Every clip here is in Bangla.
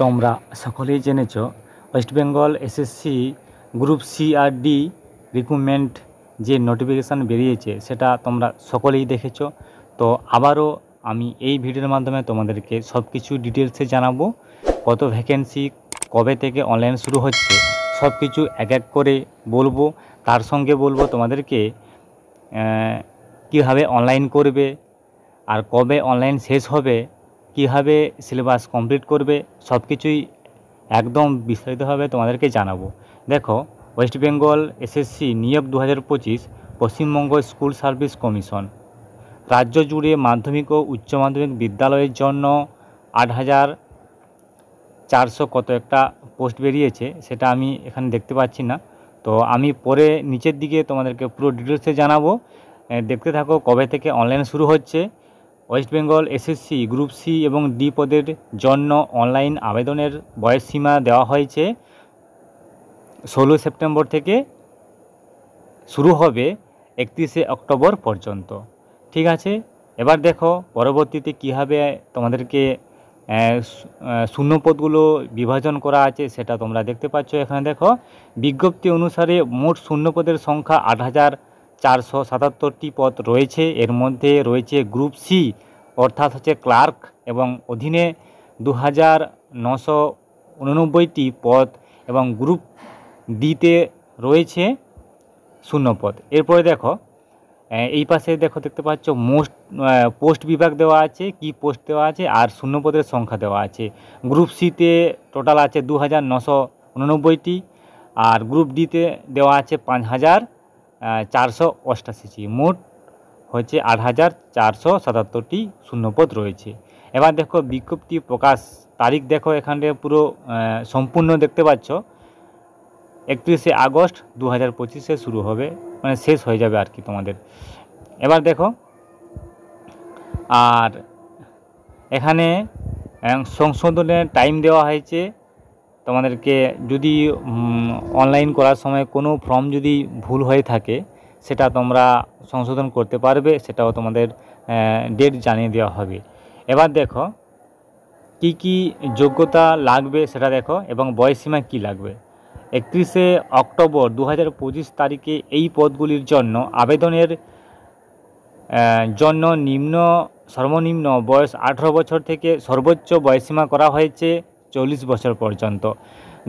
তোমরা সকলেই জেনেছ West Bengal SSC group C আর ডি রিক্রুটমেন্ট যে নোটিফিকেশান বেরিয়েছে সেটা তোমরা সকলেই দেখেছো। তো আবারও আমি এই ভিডিওর মাধ্যমে তোমাদেরকে সব কিছু ডিটেলসে জানাবো, কত ভ্যাকেন্সি, কবে থেকে অনলাইন শুরু হচ্ছে, সব কিছু এক এক করে বলবো। তার সঙ্গে বলবো তোমাদেরকে কীভাবে অনলাইন করবে, আর কবে অনলাইন শেষ হবে, কীভাবে সিলেবাস কমপ্লিট করবে, সব কিছুই একদম বিস্তারিতভাবে তোমাদেরকে জানাবো। দেখো, ওয়েস্ট বেঙ্গল এসএসসি নিয়োগ 2025 পশ্চিমবঙ্গ স্কুল সার্ভিস কমিশন রাজ্য জুড়ে মাধ্যমিক ও উচ্চ মাধ্যমিক বিদ্যালয়ের জন্য 8,400 কত একটা পোস্ট বেরিয়েছে, সেটা আমি এখানে দেখতে পাচ্ছি না। তো আমি পরে নিচের দিকে তোমাদেরকে পুরো ডিটেলসে জানাবো, দেখতে থাকো। কবে থেকে অনলাইন শুরু হচ্ছে? West Bengal SSC group C এবং ডি পদের জন্য অনলাইন আবেদনের বয়সসীমা দেওয়া হয়েছে 16 সেপ্টেম্বর থেকে, শুরু হবে 31শে অক্টোবর পর্যন্ত। ঠিক আছে, এবার দেখো পরবর্তীতে কীভাবে তোমাদেরকে শূন্যপদগুলো বিভাজন করা আছে সেটা তোমরা দেখতে পাচ্ছ। এখানে দেখো, বিজ্ঞপ্তি অনুসারে মোট শূন্যপদের সংখ্যা 8,477টি পদ রয়েছে। এর মধ্যে রয়েছে গ্রুপ সি অর্থাৎ হচ্ছে ক্লার্ক এবং অধীনে 2,989টি পদ, এবং গ্রুপ ডিতে রয়েছে শূন্যপদ। এরপরে দেখো, এই পাশে দেখতে পাচ্ছ পোস্ট বিভাগ দেওয়া আছে, কি পোস্ট দেওয়া আছে আর শূন্যপদের সংখ্যা দেওয়া আছে। গ্রুপ সিতে টোটাল আছে 2,989টি, আর গ্রুপ ডিতে দেওয়া আছে 5,488। মোট হচ্ছে 8,477টি শূন্যপদ রয়েছে। এবার দেখো বিজ্ঞপ্তি প্রকাশ তারিখ, দেখো এখানে পুরো সম্পূর্ণ দেখতে পাচ্ছ 31শে আগস্ট 2025 শুরু হবে, মানে শেষ হয়ে যাবে আর কি তোমাদের। এবার দেখো, আর এখানে সংশোধনের টাইম দেওয়া হয়েছে তোমাদেরকে। যদি অনলাইন করার সময় কোনো ফর্ম যদি ভুল হয়ে থাকে সেটা তোমরা সংশোধন করতে পারবে, সেটাও তোমাদের ডেট জানিয়ে দেওয়া হবে। এবার দেখো কি কি যোগ্যতা লাগবে সেটা দেখো, এবং বয়সসীমা কি লাগবে। 31শে অক্টোবর 2025 তারিখে এই পদগুলির জন্য আবেদনের জন্য সর্বনিম্ন বয়স 18 বছর থেকে সর্বোচ্চ বয়সসীমা করা হয়েছে 40 বছর পর্যন্ত।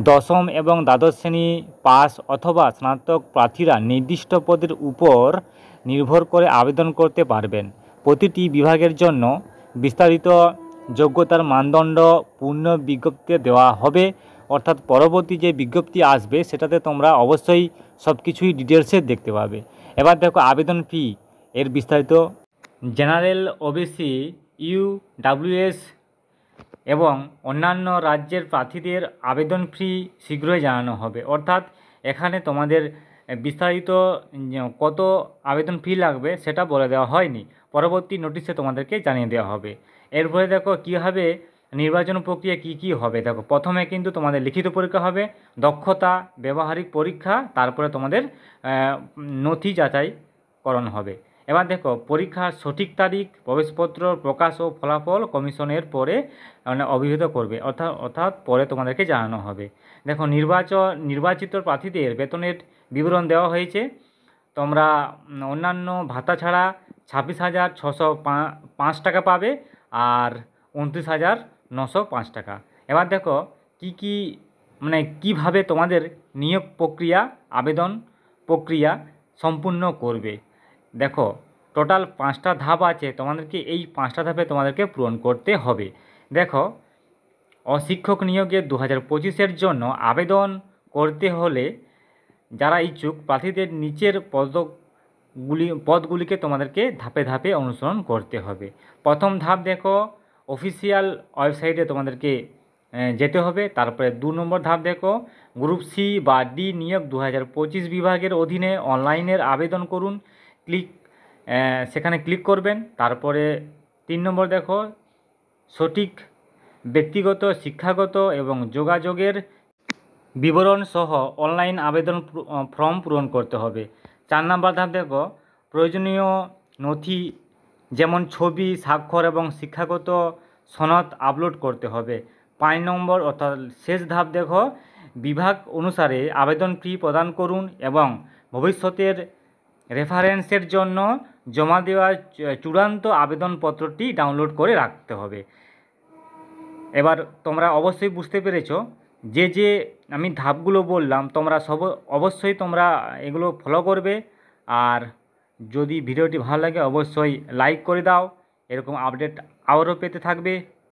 দশম এবং দ্বাদশ শ্রেণী পাস অথবা স্নাতক প্রার্থীরা নির্দিষ্ট পদের উপর নির্ভর করে আবেদন করতে পারবেন। প্রতিটি বিভাগের জন্য বিস্তারিত যোগ্যতার মানদণ্ড পূর্ণ বিজ্ঞপ্তিতে দেওয়া হবে, অর্থাৎ পরবর্তী যে বিজ্ঞপ্তি আসবে সেটাতে তোমরা অবশ্যই সব কিছুই ডিটেলসে দেখতে পাবে। এবার দেখো আবেদন ফি এর বিস্তারিত। জেনারেল, ওবিসি, ইউডব্লিউএস এবং অন্যান্য রাজ্যের প্রার্থীদের আবেদন ফি শীঘ্রই জানানো হবে, অর্থাৎ এখানে তোমাদের বিস্তারিত কত আবেদন ফি লাগবে সেটা বলে দেওয়া হয়নি, পরবর্তী নোটিশে তোমাদেরকে জানিয়ে দেওয়া হবে। এরপরে দেখো কীভাবে নির্বাচন প্রক্রিয়া কি হবে। দেখো, প্রথমে কিন্তু তোমাদের লিখিত পরীক্ষা হবে, দক্ষতা, ব্যবহারিক পরীক্ষা, তারপরে তোমাদের নথি যাচাইকরণ হবে। এবার দেখো পরীক্ষার সঠিক তারিখ, প্রবেশপত্র প্রকাশ ও ফলাফল কমিশনের পরে অভিহিত করবে, অর্থাৎ পরে তোমাদেরকে জানানো হবে। দেখো নির্বাচিত প্রার্থীদের বেতনের বিবরণ দেওয়া হয়েছে। তোমরা অন্যান্য ভাতা ছাড়া 26,605 টাকা পাবে, আর 29,905 টাকা। এবার দেখো কি কিভাবে তোমাদের নিয়োগ প্রক্রিয়া, আবেদন প্রক্রিয়া সম্পূর্ণ করবে। দেখো টোটাল 5টা ধাপ আছে, তোমাদেরকে এই 5টা ধাপে তোমাদেরকে পূরণ করতে হবে। দেখো, অশিক্ষক নিয়োগে 2025 জন্য আবেদন করতে হলে যারা ইচ্ছুক প্রার্থীদের নিচের পদগুলিকে তোমাদেরকে ধাপে ধাপে অনুসরণ করতে হবে। প্রথম ধাপ দেখো, অফিসিয়াল ওয়েবসাইটে তোমাদেরকে যেতে হবে। তারপরে 2 নম্বর ধাপ দেখো, গ্রুপ সি বা ডি নিয়োগ 2025 বিভাগের অধীনে অনলাইনের আবেদন করুন, সেখানে ক্লিক করবেন। তারপরে 3 নম্বর দেখো, সঠিক ব্যক্তিগত, শিক্ষাগত এবং যোগাযোগের বিবরণ সহ অনলাইন আবেদন ফর্ম পূরণ করতে হবে। 4 নম্বর ধাপ দেখো, প্রয়োজনীয় নথি যেমন ছবি, স্বাক্ষর এবং শিক্ষাগত সনদ আপলোড করতে হবে। 5 নম্বর অর্থাৎ শেষ ধাপ দেখো, বিভাগ অনুসারে আবেদন ফি প্রদান করুন এবং ভবিষ্যতের রেফারেন্সের জন্য জমা দেওয়া চূড়ান্ত আবেদনপত্রটি ডাউনলোড করে রাখতে হবে। এবার তোমরা অবশ্যই বুঝতে পেরেছো যে আমি ধাপগুলো বললাম, তোমরা অবশ্যই তোমরা এগুলো ফলো করবে। আর যদি ভিডিওটি ভালো লাগে অবশ্যই লাইক করে দাও। এরকম আপডেট আবারও পেতে থাকবে।